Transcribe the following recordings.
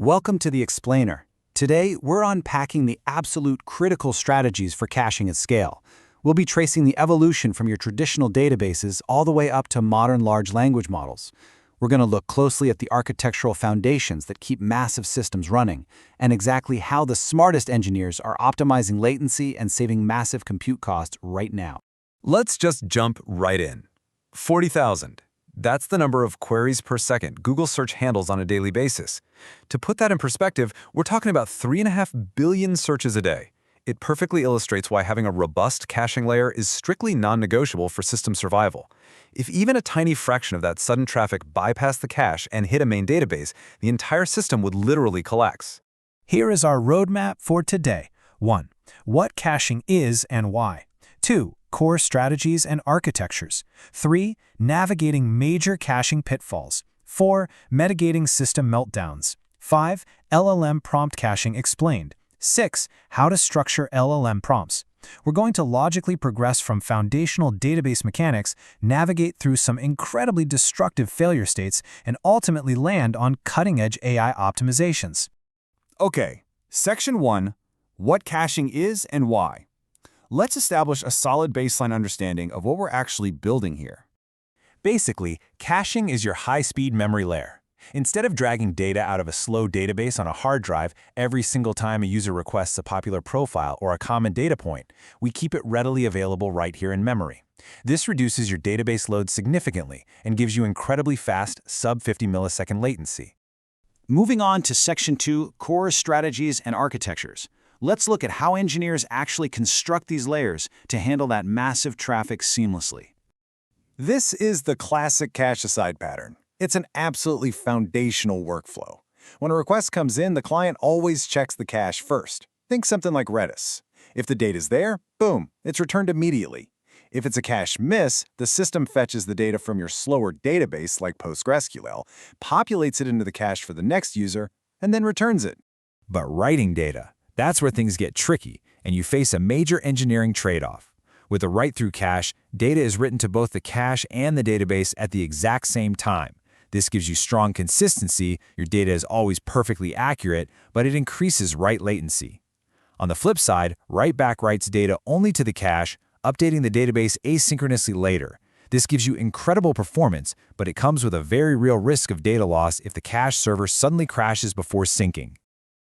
Welcome to the Explainer. Today, we're unpacking the absolute critical strategies for caching at scale. We'll be tracing the evolution from your traditional databases all the way up to modern large language models. We're going to look closely at the architectural foundations that keep massive systems running, and exactly how the smartest engineers are optimizing latency and saving massive compute costs right now. Let's just jump right in. 40,000. That's the number of queries per second Google search handles on a daily basis. To put that in perspective, we're talking about 3.5 billion searches a day. It perfectly illustrates why having a robust caching layer is strictly non-negotiable for system survival. If even a tiny fraction of that sudden traffic bypassed the cache and hit a main database, the entire system would literally collapse. Here is our roadmap for today. 1. What caching is and why. 2. Core strategies and architectures. 3. Navigating major caching pitfalls. 4. Mitigating system meltdowns. 5. LLM prompt caching explained. 6. How to structure LLM prompts. We're going to logically progress from foundational database mechanics, navigate through some incredibly destructive failure states, and ultimately land on cutting-edge AI optimizations. Okay, Section 1, what caching is and why. Let's establish a solid baseline understanding of what we're actually building here. Basically, caching is your high-speed memory layer. Instead of dragging data out of a slow database on a hard drive every single time a user requests a popular profile or a common data point, we keep it readily available right here in memory. This reduces your database load significantly and gives you incredibly fast, sub-50 millisecond latency. Moving on to Section 2, Core Strategies and Architectures. Let's look at how engineers actually construct these layers to handle that massive traffic seamlessly. This is the classic cache-aside pattern. It's an absolutely foundational workflow. When a request comes in, the client always checks the cache first. Think something like Redis. If the data's there, boom, it's returned immediately. If it's a cache miss, the system fetches the data from your slower database like PostgreSQL, populates it into the cache for the next user, and then returns it. But writing data, that's where things get tricky, and you face a major engineering trade-off. With a write-through cache, data is written to both the cache and the database at the exact same time. This gives you strong consistency, your data is always perfectly accurate, but it increases write latency. On the flip side, write-back writes data only to the cache, updating the database asynchronously later. This gives you incredible performance, but it comes with a very real risk of data loss if the cache server suddenly crashes before syncing.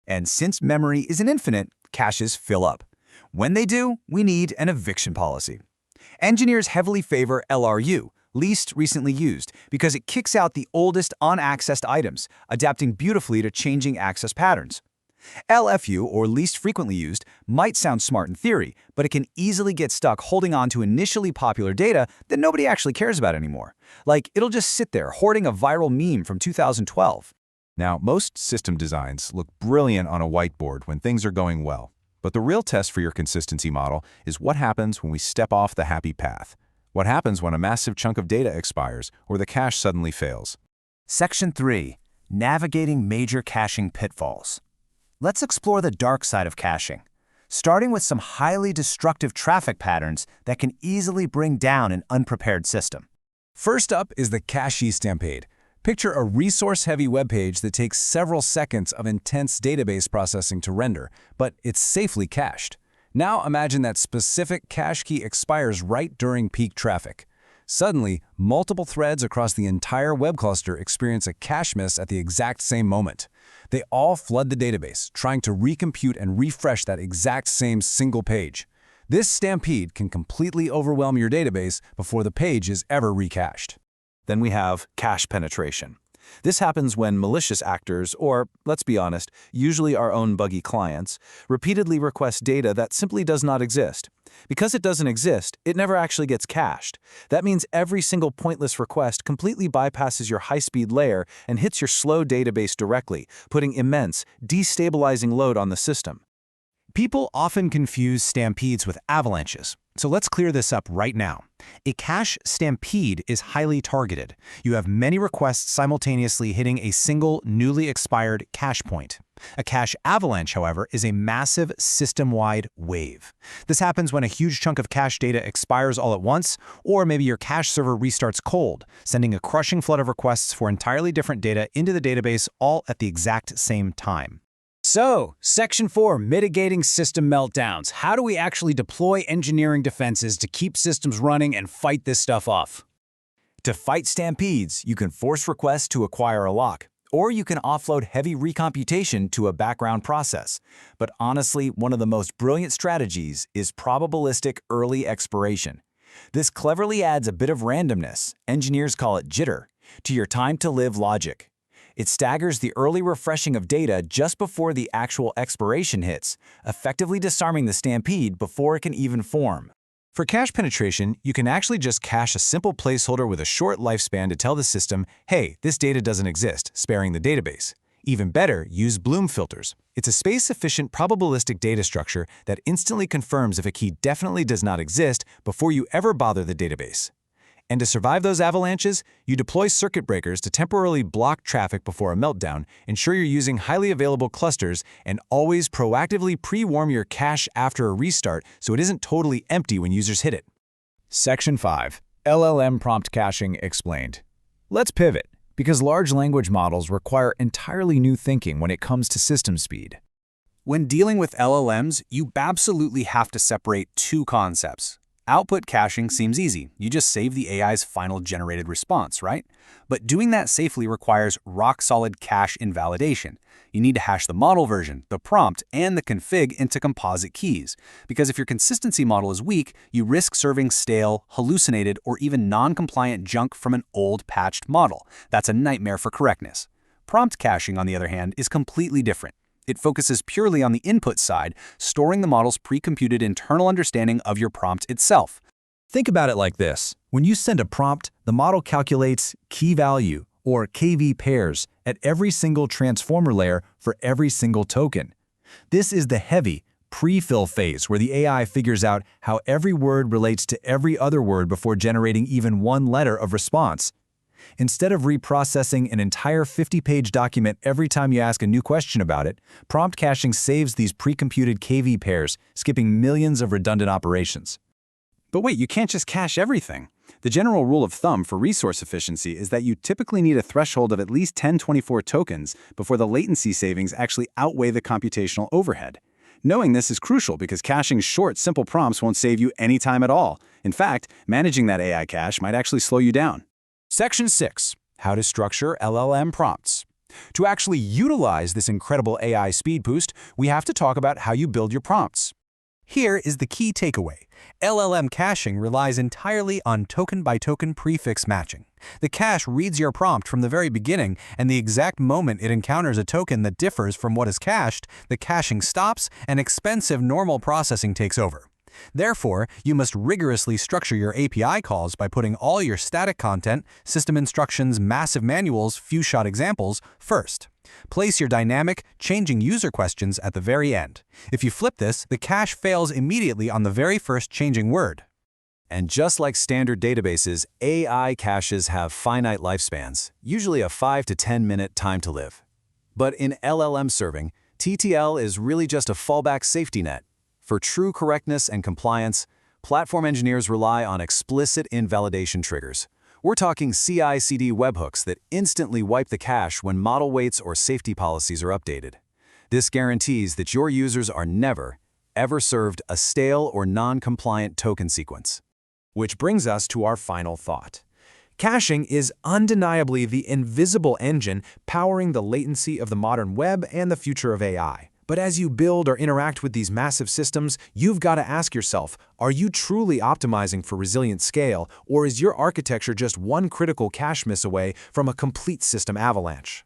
And since memory isn't infinite, caches fill up. When they do, we need an eviction policy. Engineers heavily favor LRU, least recently used, because it kicks out the oldest unaccessed items, adapting beautifully to changing access patterns. LFU, or least frequently used, might sound smart in theory, but it can easily get stuck holding on to initially popular data that nobody actually cares about anymore. Like, it'll just sit there hoarding a viral meme from 2012. Now, most system designs look brilliant on a whiteboard when things are going well. But the real test for your consistency model is what happens when we step off the happy path. What happens when a massive chunk of data expires or the cache suddenly fails? Section 3. Navigating major caching pitfalls. Let's explore the dark side of caching, starting with some highly destructive traffic patterns that can easily bring down an unprepared system. First up is the cache stampede. Picture a resource-heavy web page that takes several seconds of intense database processing to render, but it's safely cached. Now imagine that specific cache key expires right during peak traffic. Suddenly, multiple threads across the entire web cluster experience a cache miss at the exact same moment. They all flood the database, trying to recompute and refresh that exact same single page. This stampede can completely overwhelm your database before the page is ever recached. Then we have cache penetration. This happens when malicious actors, or, let's be honest, usually our own buggy clients, repeatedly request data that simply does not exist. Because it doesn't exist, it never actually gets cached. That means every single pointless request completely bypasses your high-speed layer and hits your slow database directly, putting immense, destabilizing load on the system. People often confuse stampedes with avalanches, so let's clear this up right now. A cache stampede is highly targeted. You have many requests simultaneously hitting a single, newly expired cache point. A cache avalanche, however, is a massive system-wide wave. This happens when a huge chunk of cache data expires all at once, or maybe your cache server restarts cold, sending a crushing flood of requests for entirely different data into the database all at the exact same time. So, Section 4, mitigating system meltdowns. How do we actually deploy engineering defenses to keep systems running and fight this stuff off? To fight stampedes, you can force requests to acquire a lock, or you can offload heavy recomputation to a background process. But honestly, one of the most brilliant strategies is probabilistic early expiration. This cleverly adds a bit of randomness, engineers call it jitter, to your time-to-live logic. It staggers the early refreshing of data just before the actual expiration hits, effectively disarming the stampede before it can even form. For cache penetration, you can actually just cache a simple placeholder with a short lifespan to tell the system, hey, this data doesn't exist, sparing the database. Even better, use Bloom filters. It's a space-efficient probabilistic data structure that instantly confirms if a key definitely does not exist before you ever bother the database. And to survive those avalanches, you deploy circuit breakers to temporarily block traffic before a meltdown, ensure you're using highly available clusters, and always proactively pre-warm your cache after a restart so it isn't totally empty when users hit it. Section 5. LLM prompt caching explained. Let's pivot, because large language models require entirely new thinking when it comes to system speed. When dealing with LLMs, you absolutely have to separate two concepts. Output caching seems easy. You just save the AI's final generated response, right? But doing that safely requires rock-solid cache invalidation. You need to hash the model version, the prompt, and the config into composite keys. Because if your consistency model is weak, you risk serving stale, hallucinated, or even non-compliant junk from an old patched model. That's a nightmare for correctness. Prompt caching, on the other hand, is completely different. It focuses purely on the input side, storing the model's pre-computed internal understanding of your prompt itself. Think about it like this. When you send a prompt, the model calculates key value, or KV pairs, at every single transformer layer for every single token. This is the heavy, pre-fill phase where the AI figures out how every word relates to every other word before generating even one letter of response. Instead of reprocessing an entire 50-page document every time you ask a new question about it, prompt caching saves these pre-computed KV pairs, skipping millions of redundant operations. But wait, you can't just cache everything. The general rule of thumb for resource efficiency is that you typically need a threshold of at least 1024 tokens before the latency savings actually outweigh the computational overhead. Knowing this is crucial because caching short, simple prompts won't save you any time at all. In fact, managing that AI cache might actually slow you down. Section 6. How to structure LLM prompts. To actually utilize this incredible AI speed boost, we have to talk about how you build your prompts. Here is the key takeaway. LLM caching relies entirely on token-by-token prefix matching. The cache reads your prompt from the very beginning, and the exact moment it encounters a token that differs from what is cached, the caching stops and expensive normal processing takes over. Therefore, you must rigorously structure your API calls by putting all your static content, system instructions, massive manuals, few-shot examples first. Place your dynamic, changing user questions at the very end. If you flip this, the cache fails immediately on the very first changing word. And just like standard databases, AI caches have finite lifespans, usually a 5 to 10 minute time to live. But in LLM serving, TTL is really just a fallback safety net. For true correctness and compliance, platform engineers rely on explicit invalidation triggers. We're talking CI/CD webhooks that instantly wipe the cache when model weights or safety policies are updated. This guarantees that your users are never, ever served a stale or non-compliant token sequence. Which brings us to our final thought. Caching is undeniably the invisible engine powering the latency of the modern web and the future of AI. But as you build or interact with these massive systems, you've got to ask yourself, are you truly optimizing for resilient scale, or is your architecture just one critical cache miss away from a complete system avalanche?